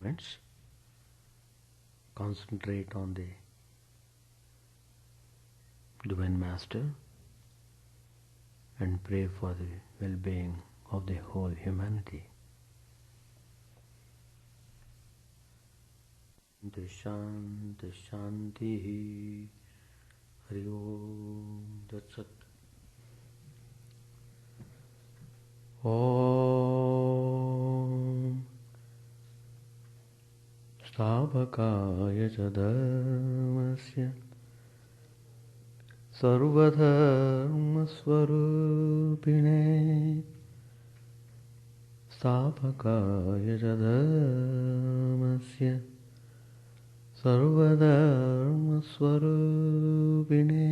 moments. Concentrate on the Divine Master and pray for the well-being of the whole humanity. Shanti Shanti Hari Om Tat Sat. Om Stavakaya Chadharmasya Sarvadharma Swarupine Stavakaya Chadharmasya Sarvadharma Swarupine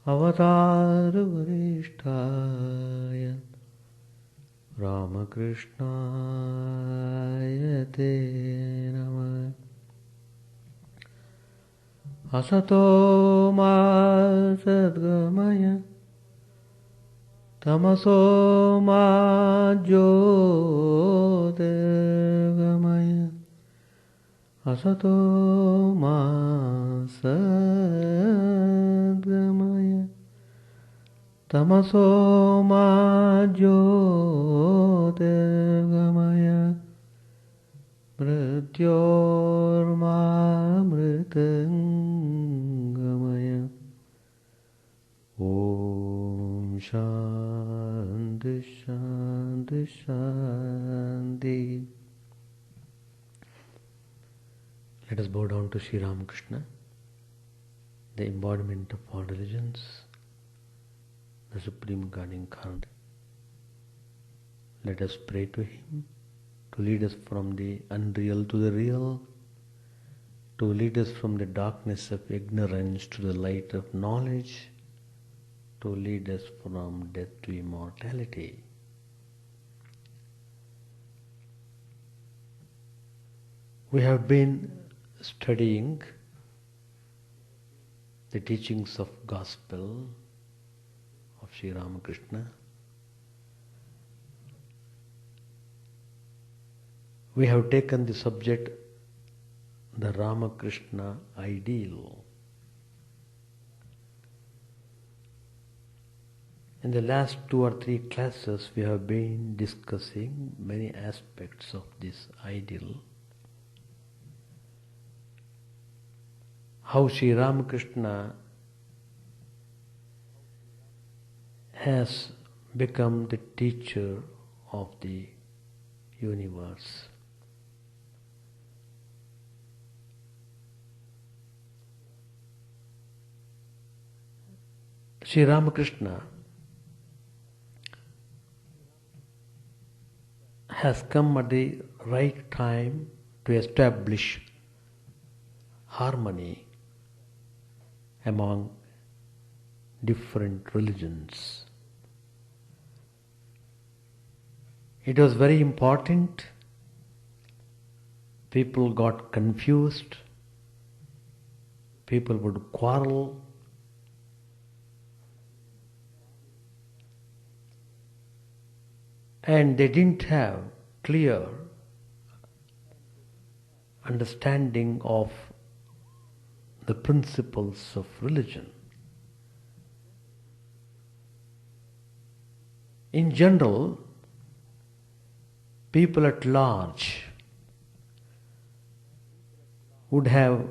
Avatar Varishtaya Ramakrishna Te Namah. Asato ma sadgamaya Tamaso ma jyotirgamaya Asato ma sadgamaya Tamaso ma jyotirgamaya Mrityorma mritangamaya. Om Shanti Shanti Shanti. Let us bow down to Sri Ramakrishna, the embodiment of all religions, the Supreme God Incarnate. Let us pray to Him to lead us from the unreal to the real, to lead us from the darkness of ignorance to the light of knowledge, to lead us from death to immortality. We have been studying the teachings of Gospel of Sri Ramakrishna. We have taken the subject, the Ramakrishna ideal. In the last 2 or 3 classes, we have been discussing many aspects of this ideal. How Sri Ramakrishna has become the teacher of the universe. Sri Ramakrishna has come at the right time to establish harmony among different religions. It was very important. People got confused. People would quarrel. And they didn't have clear understanding of the principles of religion. In general, people at large would have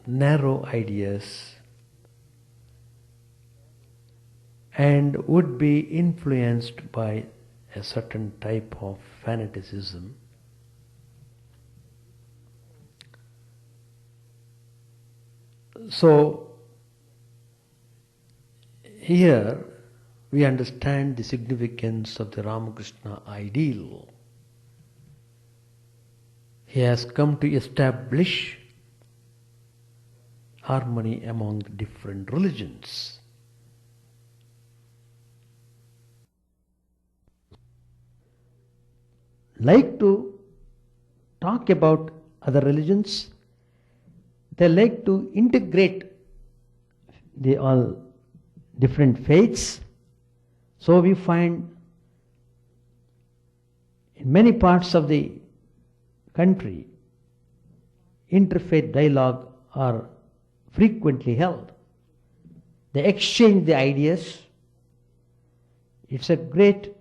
narrow ideas and would be influenced by a certain type of fanaticism. So, here we understand the significance of the Ramakrishna ideal. He has come to establish harmony among the different religions. Like to talk about other religions, they like to integrate the all different faiths. So we find In many parts of the country, interfaith dialogue are frequently held. They exchange the ideas. It's a great,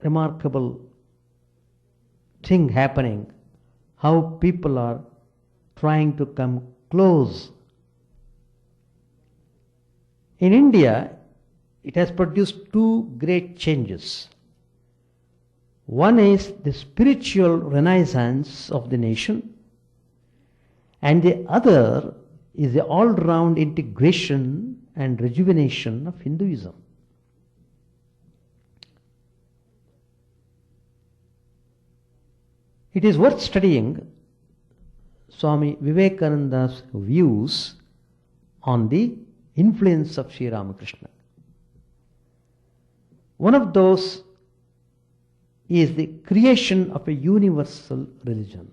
remarkable thing happening, how people are trying to come close. In India, it has produced two great changes. One is the spiritual renaissance of the nation, and the other is the all-round integration and rejuvenation of Hinduism. It is worth studying Swami Vivekananda's views on the influence of Sri Ramakrishna. One of those is the creation of a universal religion.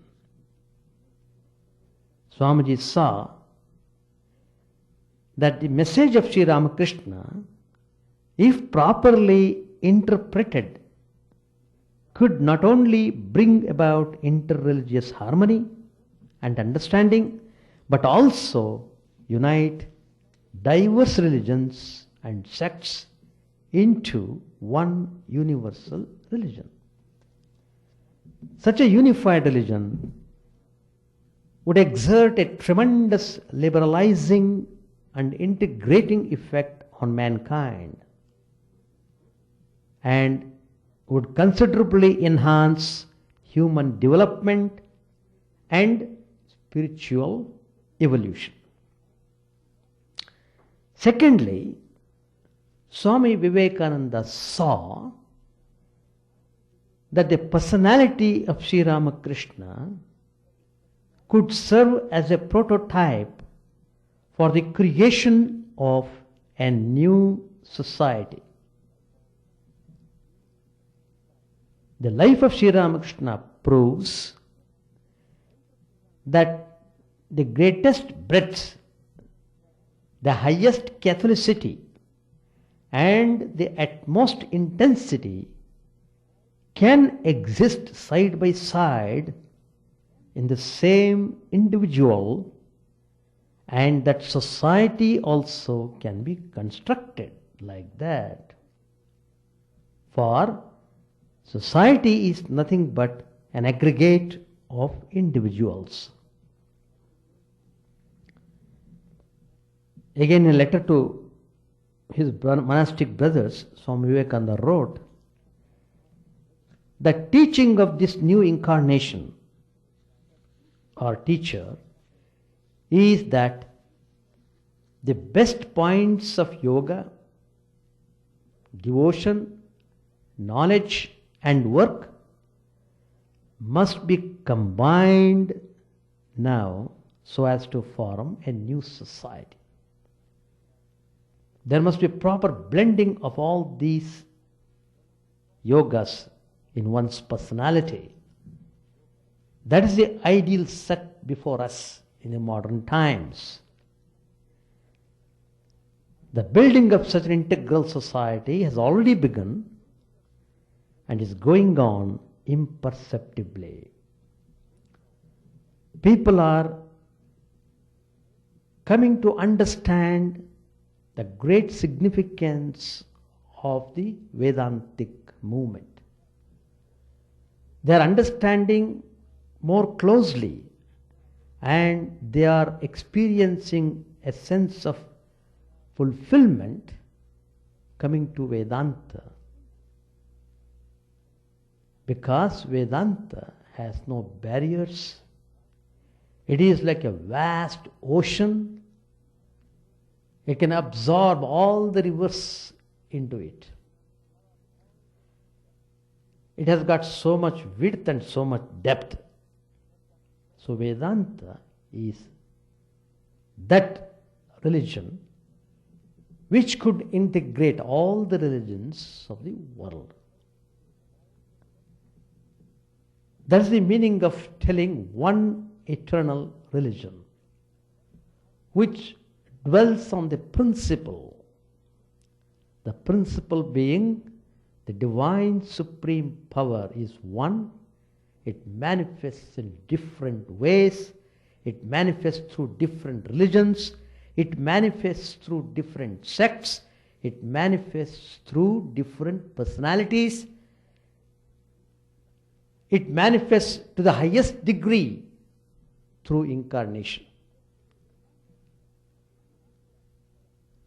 Swamiji saw that the message of Sri Ramakrishna, if properly interpreted, could not only bring about interreligious harmony and understanding, but also unite diverse religions and sects into one universal religion. Such a unified religion would exert a tremendous liberalizing and integrating effect on mankind and would considerably enhance human development and spiritual evolution. Secondly, Swami Vivekananda saw that the personality of Sri Ramakrishna could serve as a prototype for the creation of a new society. The life of Sri Ramakrishna proves that the greatest breadth, the highest Catholicity, and the utmost intensity can exist side by side in the same individual, and that society also can be constructed like that. For society is nothing but an aggregate of individuals. Again, in a letter to his monastic brothers, Swami Vivekananda wrote, the teaching of this new incarnation or teacher is that the best points of yoga, devotion, knowledge and work must be combined now so as to form a new society. There must be proper blending of all these yogas in one's personality. That is the ideal set before us in the modern times. The building of such an integral society has already begun and is going on imperceptibly. People are coming to understand the great significance of the Vedantic movement. They are understanding more closely and they are experiencing a sense of fulfillment coming to Vedanta, because Vedanta has no barriers. It is like a vast ocean. It can absorb all the rivers into it. It has got so much width and so much depth. So Vedanta is that religion which could integrate all the religions of the world. That's the meaning of telling one eternal religion, which dwells on the principle being The divine supreme power is one. It manifests in different ways. It manifests through different religions. It manifests through different sects. It manifests through different personalities. It manifests to the highest degree through incarnation.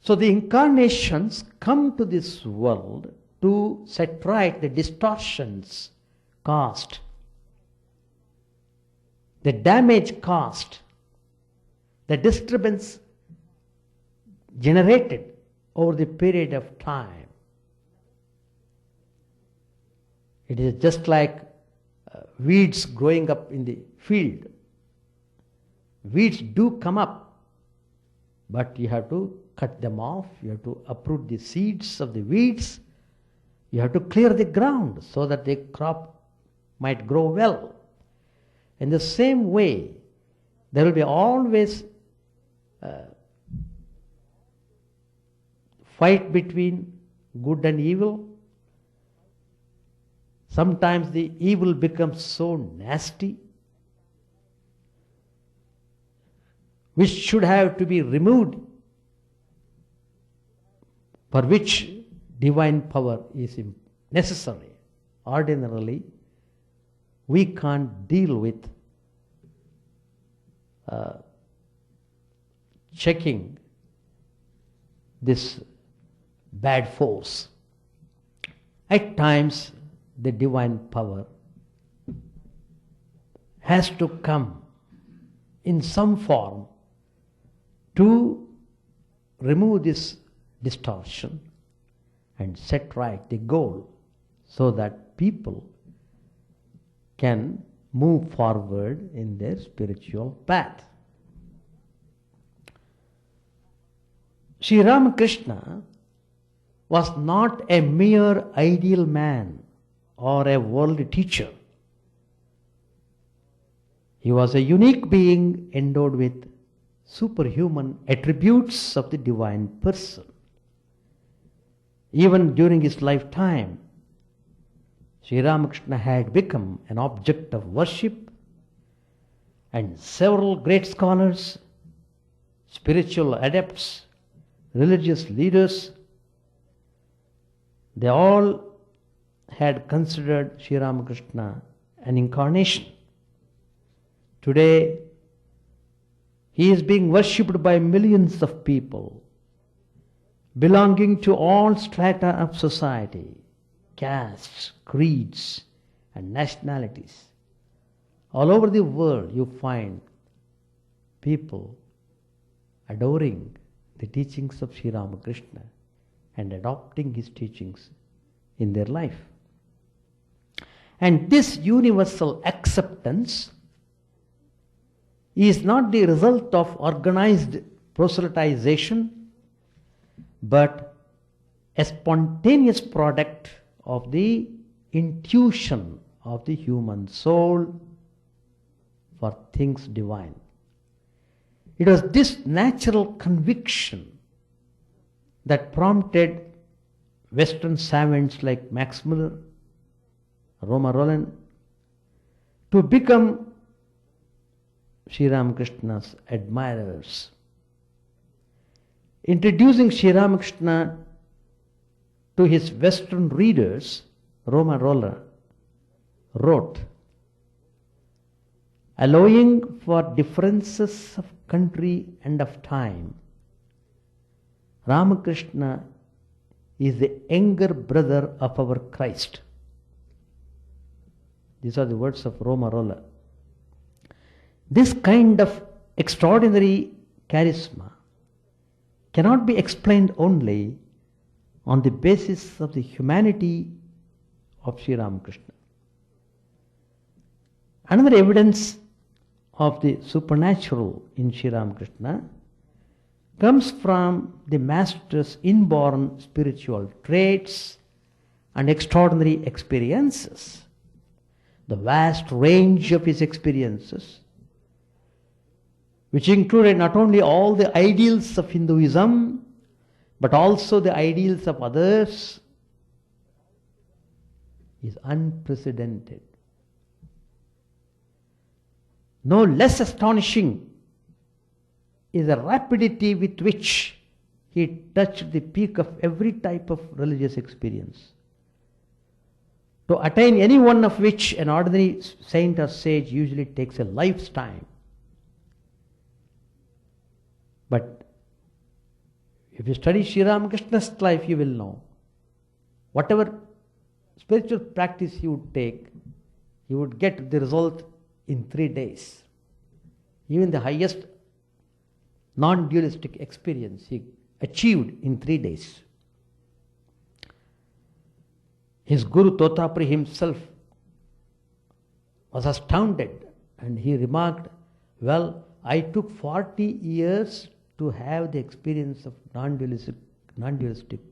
So the incarnations come to this world to set right the distortions caused, the damage caused, the disturbance generated over the period of time. It is just like weeds growing up in the field. Weeds do come up, but you have to cut them off, you have to uproot the seeds of the weeds, you have to clear the ground so that the crop might grow well. In the same way, there will be always fight between good and evil. Sometimes the evil becomes so nasty, which should have to be removed, for which divine power is necessary. Ordinarily, we can't deal with checking this bad force. At times, the divine power has to come in some form to remove this distortion and set right the goal so that people can move forward in their spiritual path. Sri Ramakrishna was not a mere ideal man or a world teacher. He was a unique being endowed with superhuman attributes of the divine person. Even during his lifetime, Sri Ramakrishna had become an object of worship, and several great scholars, spiritual adepts, religious leaders, they all had considered Sri Ramakrishna an incarnation. Today, he is being worshipped by millions of people, belonging to all strata of society, castes, creeds, and nationalities. All over the world, you find people adoring the teachings of Sri Ramakrishna and adopting his teachings in their life. And this universal acceptance is not the result of organized proselytization, but a spontaneous product of the intuition of the human soul for things divine. It was this natural conviction that prompted Western savants like Max Muller, Roma Roland, to become Sri Ramakrishna's admirers. Introducing Sri Ramakrishna to his Western readers, Roma Roller wrote, allowing for differences of country and of time, Ramakrishna is the younger brother of our Christ. These are the words of Roma Roller. This kind of extraordinary charisma cannot be explained only on the basis of the humanity of Sri Ramakrishna. Another evidence of the supernatural in Sri Ramakrishna comes from the Master's inborn spiritual traits and extraordinary experiences. The vast range of his experiences, which included not only all the ideals of Hinduism, but also the ideals of others, is unprecedented. No less astonishing is the rapidity with which he touched the peak of every type of religious experience, to attain any one of which an ordinary saint or sage usually takes a lifetime. But if you study Sri Ramakrishna's life, you will know whatever spiritual practice he would take, he would get the result in 3 days. Even the highest non-dualistic experience he achieved in 3 days. His Guru Totapuri himself was astounded, and he remarked, well, I took 40 years to have the experience of non-dualistic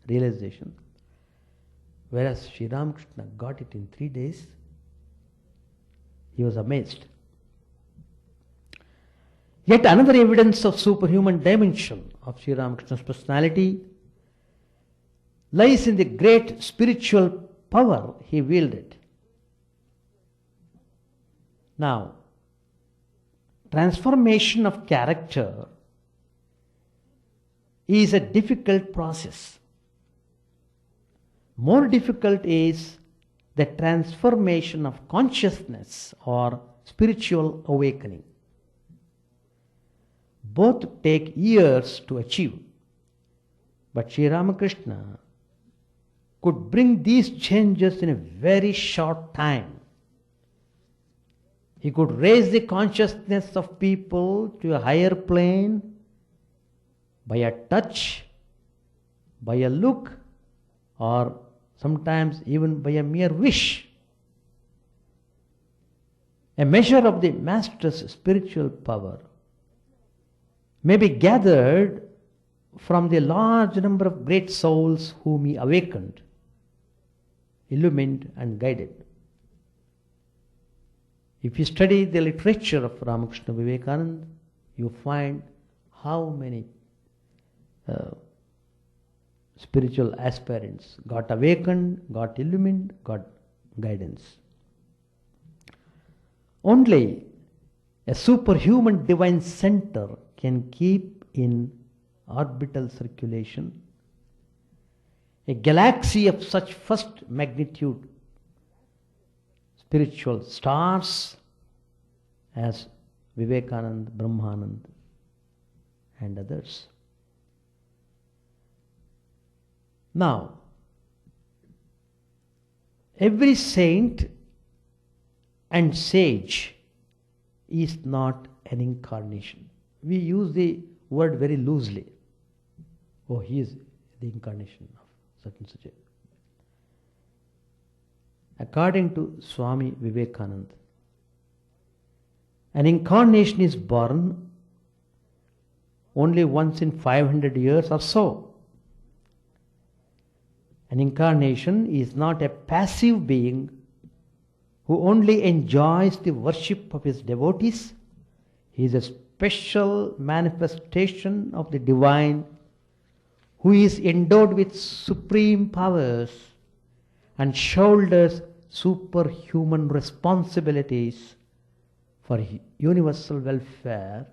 realization, whereas Sri Ramakrishna got it in 3 days. He was amazed. Yet another evidence of superhuman dimension of Sri Ramakrishna's personality lies in the great spiritual power he wielded. Now, transformation of character is a difficult process. More difficult is the transformation of consciousness or spiritual awakening. Both take years to achieve, but Sri Ramakrishna could bring these changes in a very short time. He could raise the consciousness of people to a higher plane by a touch, by a look, or sometimes even by a mere wish. A measure of the Master's spiritual power may be gathered from the large number of great souls whom he awakened, illumined and guided. If you study the literature of Ramakrishna Vivekananda, you find how many spiritual aspirants got awakened, got illumined, got guidance. Only a superhuman divine center can keep in orbital circulation a galaxy of such first magnitude spiritual stars as Vivekananda, Brahmanand and others. Now, every saint and sage is not an incarnation. We use the word very loosely. Oh, he is the incarnation of such and such. According to SWami Vivekananda, an incarnation is born only once in 500 years or so. An incarnation is not a passive being who only enjoys the worship of his devotees. He is a special manifestation of the divine who is endowed with supreme powers and shoulders superhuman responsibilities for universal welfare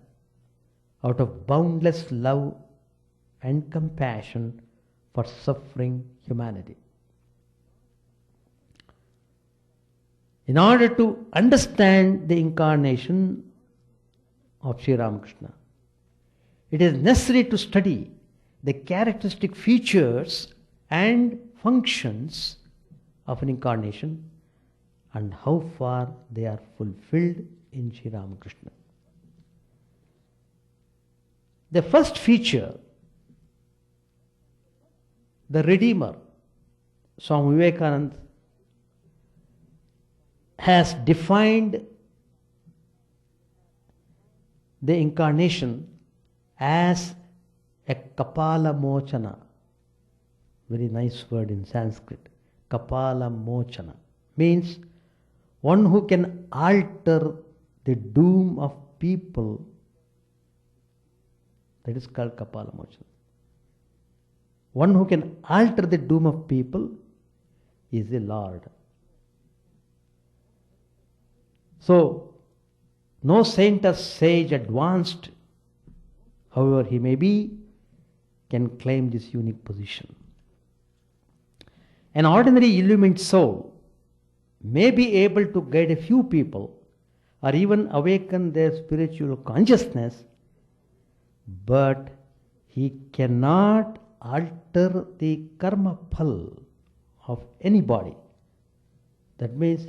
out of boundless love and compassion for suffering humanity. In order to understand the incarnation of Sri Ramakrishna, it is necessary to study the characteristic features and functions of an incarnation and how far they are fulfilled in Sri Ramakrishna. The first feature, the Redeemer, Swami Vivekananda has defined the incarnation as a Kapala Mochana. Very nice word in Sanskrit. Kapala Mochana means one who can alter the doom of people. That is called Kapala Mochana. One who can alter the doom of people is the Lord. So, no saint or sage advanced, however he may be, can claim this unique position. An ordinary illumined soul may be able to guide a few people or even awaken their spiritual consciousness, but he cannot alter the karma phal of anybody. That means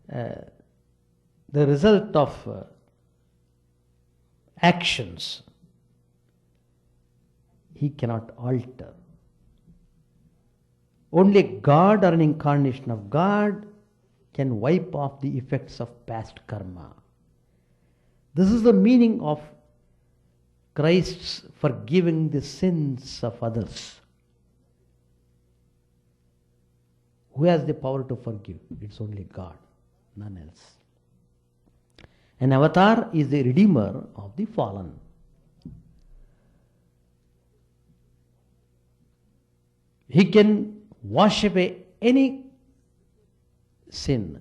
the result of actions he cannot alter. Only God or an incarnation of God can wipe off the effects of past karma. This is the meaning of Christ's forgiving the sins of others. Who has the power to forgive? It's only God, none else. An avatar is the redeemer of the fallen. He can wash away any sin.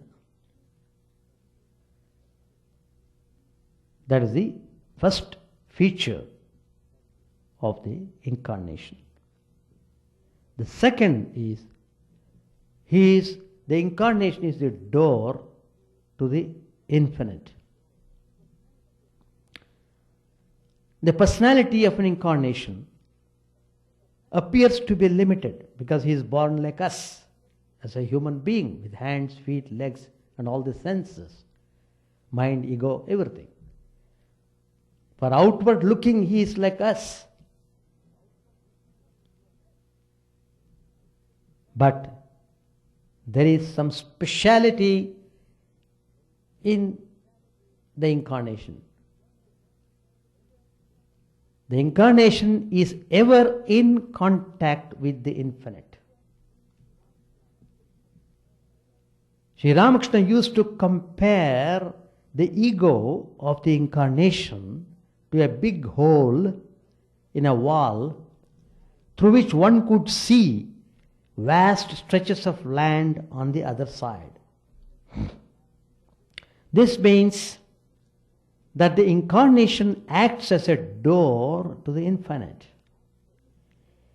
That is the first feature of the incarnation. The second is, the incarnation is the door to the infinite. The personality of an incarnation appears to be limited because he is born like us, as a human being with hands, feet, legs and all the senses, mind, ego, everything. For outward looking he is like us. But there is some speciality in the incarnation. The incarnation is ever in contact with the infinite. Sri Ramakrishna used to compare the ego of the incarnation to a big hole in a wall through which one could see vast stretches of land on the other side. This means that the incarnation acts as a door to the infinite.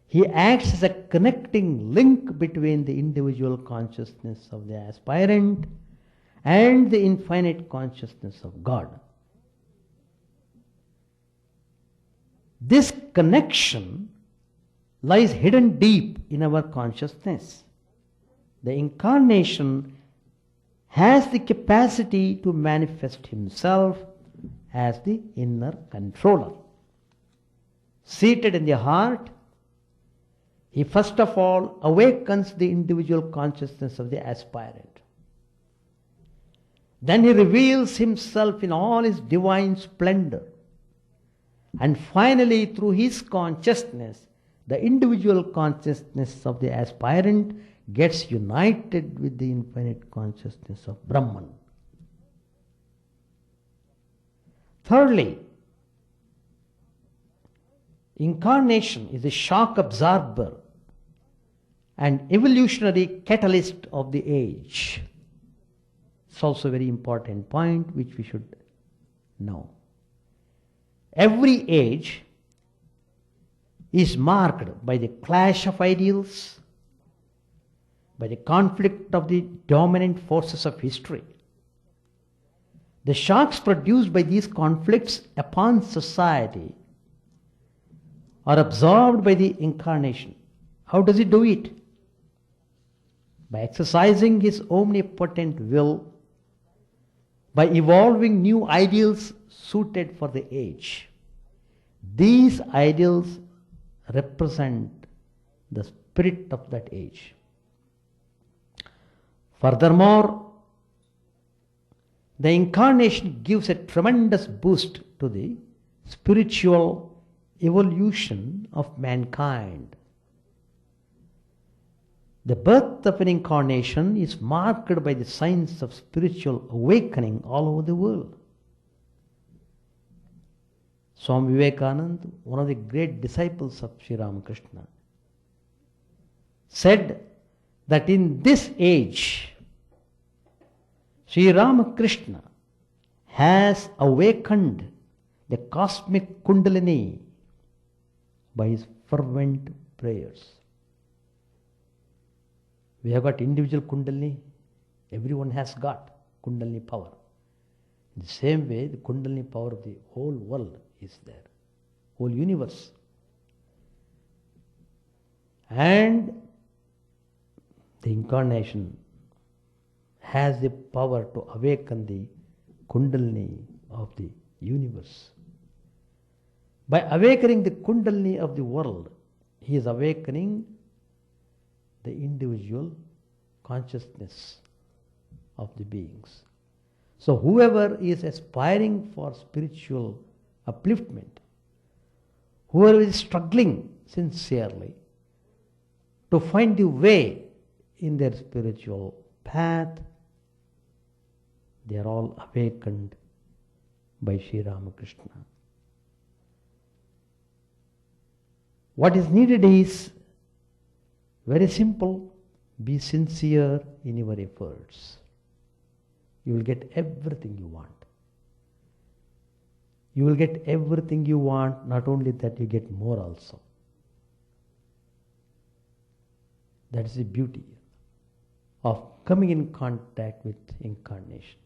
He acts as a connecting link between the individual consciousness of the aspirant and the infinite consciousness of God. This connection lies hidden deep in our consciousness. The incarnation has the capacity to manifest himself as the inner controller. Seated in the heart, he first of all awakens the individual consciousness of the aspirant. Then he reveals himself in all his divine splendor. And finally, through his consciousness, the individual consciousness of the aspirant gets united with the infinite consciousness of Brahman. Thirdly, incarnation is a shock absorber and evolutionary catalyst of the age. It's also a very important point which we should know. Every age is marked by the clash of ideals, by the conflict of the dominant forces of history. The shocks produced by these conflicts upon society are absorbed by the incarnation. How does he do it? By exercising his omnipotent will, by evolving new ideals suited for the age. These ideals represent the spirit of that age. Furthermore, the incarnation gives a tremendous boost to the spiritual evolution of mankind. The birth of an incarnation is marked by the signs of spiritual awakening all over the world. SWami Vivekananda, one of the great disciples of Sri Ramakrishna, said that in this age, Sri Ramakrishna has awakened the cosmic Kundalini by his fervent prayers. We have got individual Kundalini. Everyone has got Kundalini power. In the same way, the Kundalini power of the whole world is there, whole universe. And the incarnation has the power to awaken the Kundalini of the universe. By awakening the Kundalini of the world, he is awakening the individual consciousness of the beings. So whoever is aspiring for spiritual upliftment, whoever is struggling sincerely to find the way in their spiritual path, they are all awakened by Sri Ramakrishna. What is needed is very simple: be sincere in your efforts. You will get everything you want. You will get everything you want, not only that, you get more also. That is the beauty of coming in contact with incarnation.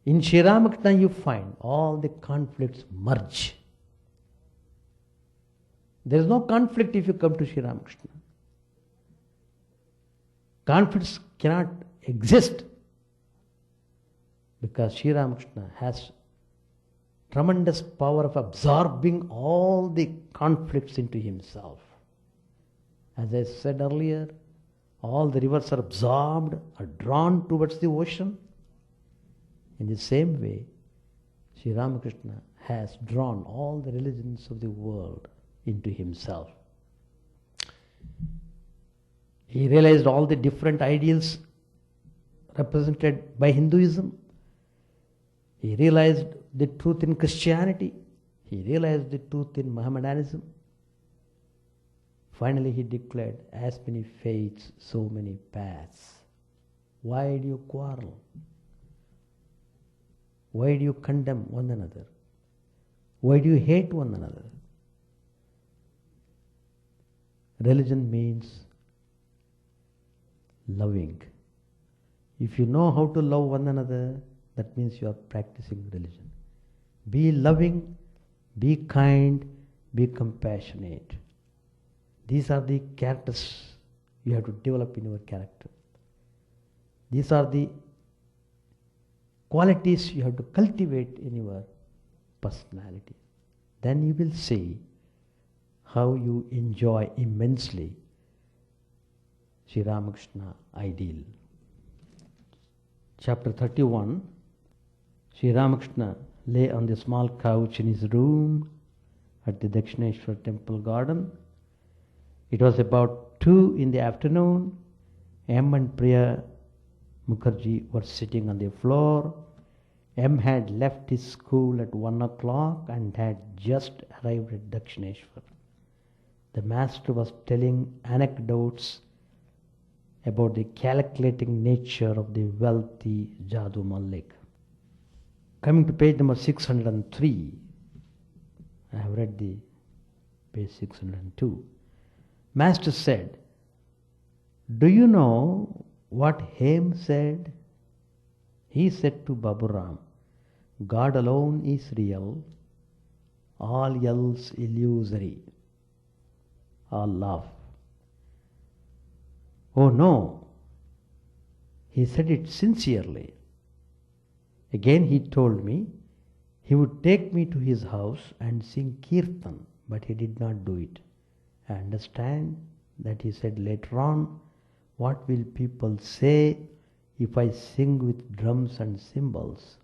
In Sri Ramakrishna you find all the conflicts merge. There is no conflict if you come to Sri Ramakrishna. Conflicts cannot exist because Sri Ramakrishna has tremendous power of absorbing all the conflicts into himself. As I said earlier, all the rivers are absorbed, are drawn towards the ocean. In the same way, Sri Ramakrishna has drawn all the religions of the world into himself. He realized all the different ideals represented by Hinduism. He realized the truth in Christianity. He realized the truth in Mohammedanism. Finally, he declared, as many faiths, so many paths. Why do you quarrel? Why do you condemn one another? Why do you hate one another? Religion means loving. If you know how to love one another, that means you are practicing religion. Be loving, be kind, be compassionate. These are the characters you have to develop in your character. These are the qualities you have to cultivate in your personality. Then you will see how you enjoy immensely Sri Ramakrishna ideal. Chapter 31, Sri Ramakrishna lay on the small couch in his room at the Dakshineshwar temple garden. It was about 2 in the afternoon. M and Priya Mukherjee were sitting on the floor. M had left his school at 1 o'clock and had just arrived at Dakshineshwar. The master was telling anecdotes about the calculating nature of the wealthy Jadu Malik. Coming to page number 603, I have read the page 602. Master said, "Do you know what Hem said? He said to Baburam, God alone is real, all else illusory." All laugh. Oh no, he said it sincerely. Again he told me he would take me to his house and sing kirtan, but he did not do it. I understand that he said later on, what will people say if I sing with drums and cymbals?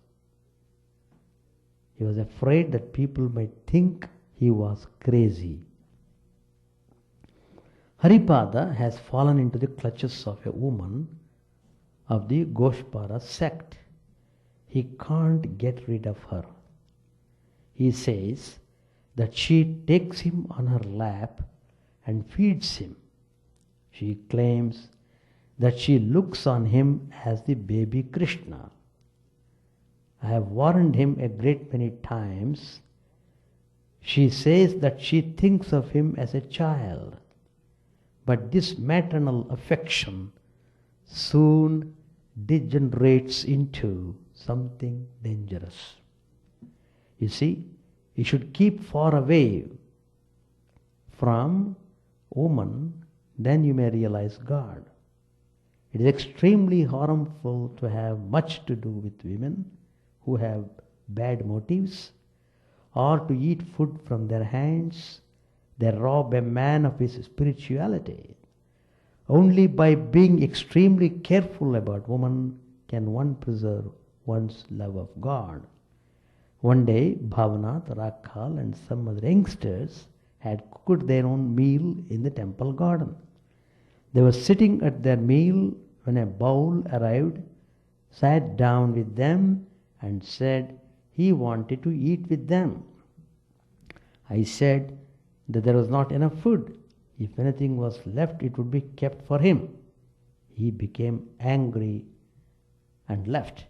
He was afraid that people might think he was crazy. Haripada has fallen into the clutches of a woman of the Goshpara sect. He can't get rid of her. He says that she takes him on her lap and feeds him. She claims that she looks on him as the baby Krishna. I have warned him a great many times. She says that she thinks of him as a child. But this maternal affection soon degenerates into something dangerous. You see, you should keep far away from woman, then you may realize God. It is extremely harmful to have much to do with women who have bad motives, or to eat food from their hands. They rob a man of his spirituality. Only by being extremely careful about woman can one preserve one's love of God. One day, Bhavanath, Rakhal and some other youngsters had cooked their own meal in the temple garden. They were sitting at their meal when a bowl arrived, sat down with them and said he wanted to eat with them. I said that there was not enough food. If anything was left, it would be kept for him. He became angry and left.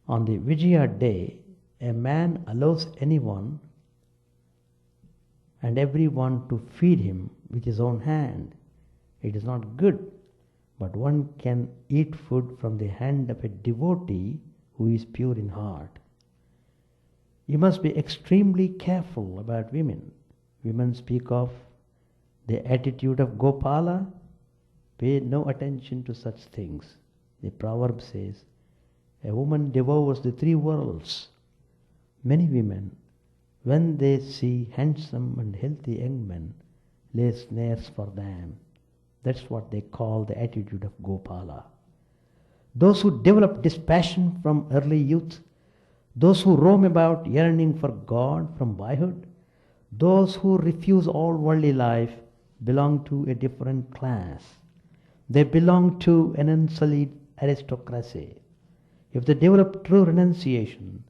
On the Vijaya day, a man allows anyone and everyone to feed him with his own hand. It is not good, but one can eat food from the hand of a devotee who is pure in heart. You must be extremely careful about women. Women speak of the attitude of Gopala. Pay no attention to such things. The proverb says, a woman devours the three worlds. Many women, when they see handsome and healthy young men, lay snares for them. That's what they call the attitude of Gopala. Those who develop dispassion from early youth, those who roam about yearning for God from boyhood, those who refuse all worldly life belong to a different class. They belong to an unsullied aristocracy. If they develop true renunciation,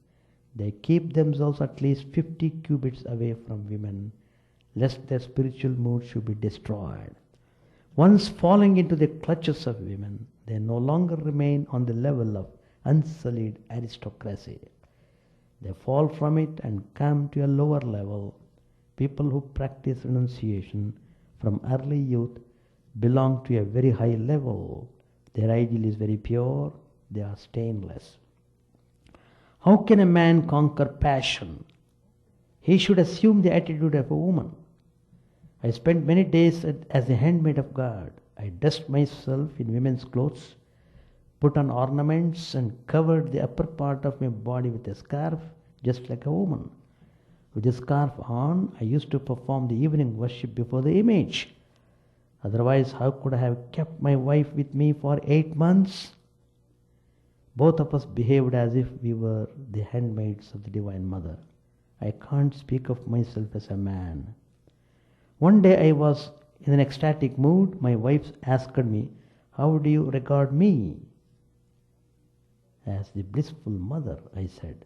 they keep themselves at least 50 cubits away from women, lest their spiritual mood should be destroyed. Once falling into the clutches of women, they no longer remain on the level of unsullied aristocracy. They fall from it and come to a lower level. People who practice renunciation from early youth belong to a very high level. Their ideal is very pure, they are stainless. How can a man conquer passion? He should assume the attitude of a woman. I spent many days as a handmaid of God. I dressed myself in women's clothes, put on ornaments and covered the upper part of my body with a scarf, just like a woman. With the scarf on, I used to perform the evening worship before the image. Otherwise, how could I have kept my wife with me for 8 months? Both of us behaved as if we were the handmaids of the Divine Mother. I can't speak of myself as a man. One day I was in an ecstatic mood. My wife asked me, how do you regard me? As the blissful mother, I said.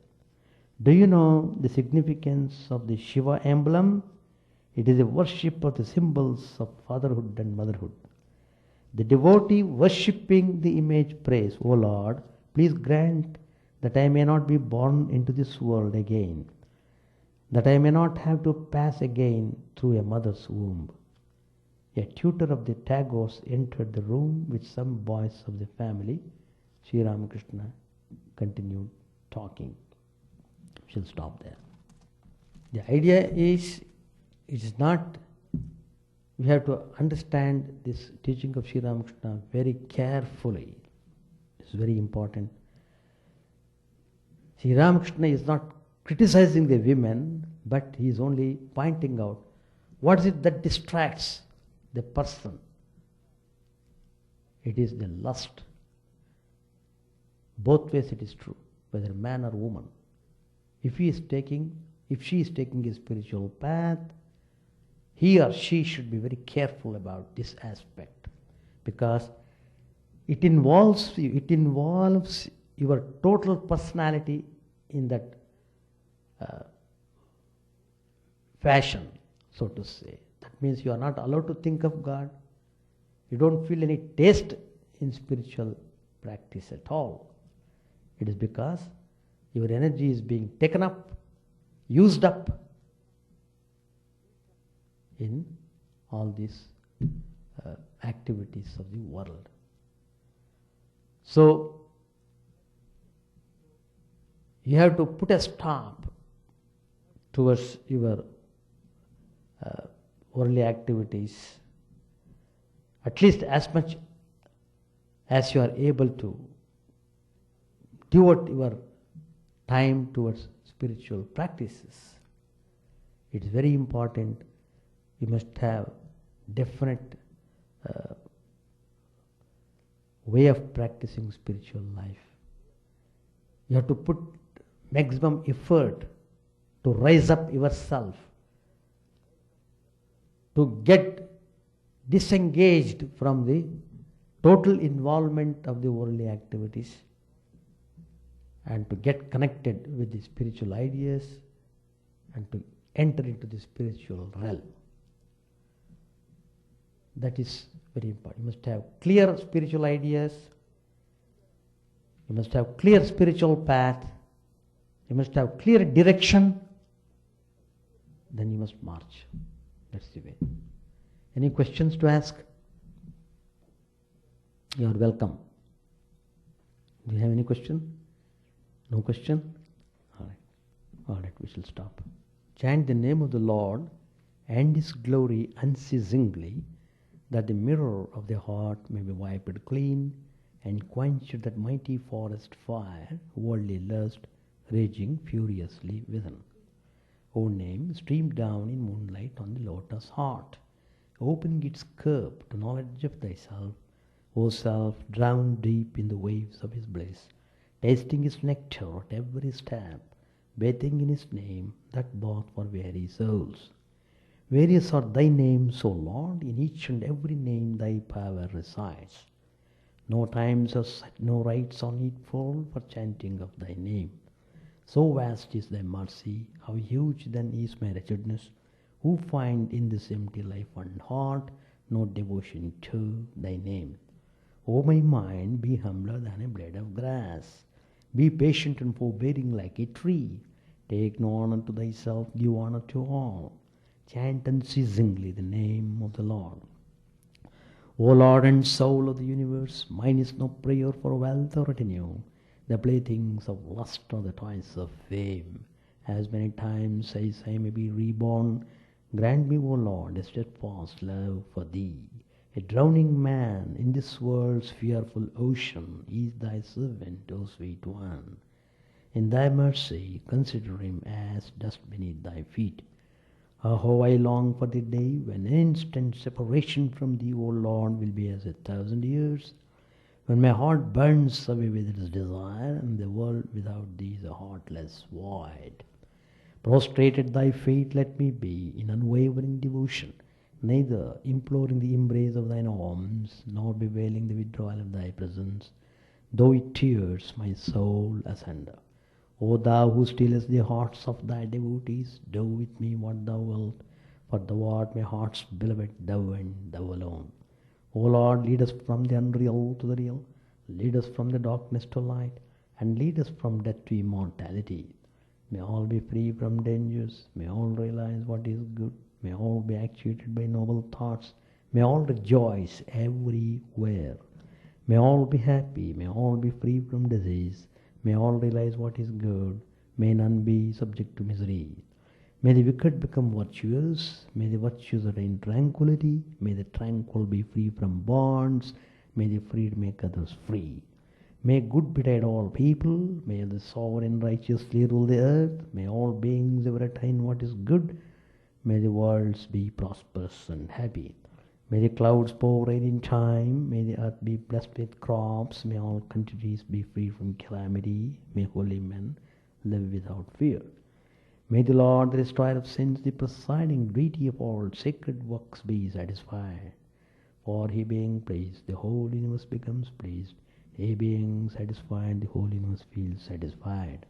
Do you know the significance of the Shiva emblem? It is a worship of the symbols of fatherhood and motherhood. The devotee worshipping the image prays, O Lord, please grant that I may not be born into this world again, that I may not have to pass again through a mother's womb. A tutor of the Tagores entered the room with some boys of the family. Sri Ramakrishna continued talking. She'll stop there. The idea is, it is not, we have to understand this teaching of Sri Ramakrishna very carefully. It's very important. Sri Ramakrishna is not criticizing the women, but he is only pointing out what is it that distracts the person. It is the lust. Both ways it is true, whether man or woman. If she is taking a spiritual path, he or she should be very careful about this aspect, because it involves your total personality in that fashion, so to say. That means you are not allowed to think of God. you don't feel any taste in spiritual practice at all. It is because your energy is being taken up, used up in all these activities of the world. So, you have to put a stop towards your worldly activities, at least as much as you are able to devote your time towards spiritual practices. It is very important. You must have definite way of practicing spiritual life. You have to put maximum effort to rise up yourself, to get disengaged from the total involvement of the worldly activities and to get connected with the spiritual ideas and to enter into the spiritual realm. That is very important. You must have clear spiritual ideas. You must have clear spiritual path. You must have clear direction. Then you must march. That's the way. Any questions to ask? You are welcome. Do you have any question? No question? All right. All right, we shall stop. Chant the name of the Lord and His glory unceasingly, that the mirror of the heart may be wiped clean and quench that mighty forest fire, worldly lust, raging furiously within. O name, stream down in moonlight on the lotus heart, opening its curb to knowledge of thyself. O self, drowned deep in the waves of his bliss, tasting his nectar at every step, bathing in his name, that bath for weary souls. Various are thy names, O Lord, in each and every name thy power resides. No times or no rites are needful for chanting of thy name. So vast is thy mercy, how huge then is my wretchedness, who find in this empty life and heart no devotion to thy name. O my mind, be humbler than a blade of grass. Be patient and forbearing like a tree. Take no honor to thyself, give honor to all. Chant unceasingly the name of the Lord. O Lord and soul of the universe, mine is no prayer for wealth or retinue, the playthings of lust or the toys of fame. As many times as I may be reborn, grant me, O Lord, a steadfast love for thee. A drowning man in this world's fearful ocean is thy servant, O sweet one. In thy mercy, consider him as dust beneath thy feet. Ah, how I long for the day when an instant separation from thee, O Lord, will be as 1,000 years, when my heart burns away with its desire, and the world without thee is a heartless void. Prostrate at thy feet let me be in unwavering devotion, neither imploring the embrace of thine arms, nor bewailing the withdrawal of thy presence, though it tears my soul asunder. O thou who stillest the hearts of thy devotees, do with me what thou wilt, for thou art my heart's beloved, thou and thou alone. O Lord, lead us from the unreal to the real, lead us from the darkness to light, and lead us from death to immortality. May all be free from dangers, may all realize what is good, may all be actuated by noble thoughts, may all rejoice everywhere. May all be happy, may all be free from disease, may all realize what is good, may none be subject to misery. May the wicked become virtuous, may the virtuous attain tranquility, may the tranquil be free from bonds, may the freed make others free. May good betide all people, may the sovereign righteously rule the earth, may all beings ever attain what is good, may the worlds be prosperous and happy. May the clouds pour rain in time, may the earth be blessed with crops, may all countries be free from calamity, may holy men live without fear. May the Lord, the destroyer of sins, the presiding deity of all sacred works, be satisfied. For he being pleased, the whole universe becomes pleased. He being satisfied, the whole universe feels satisfied.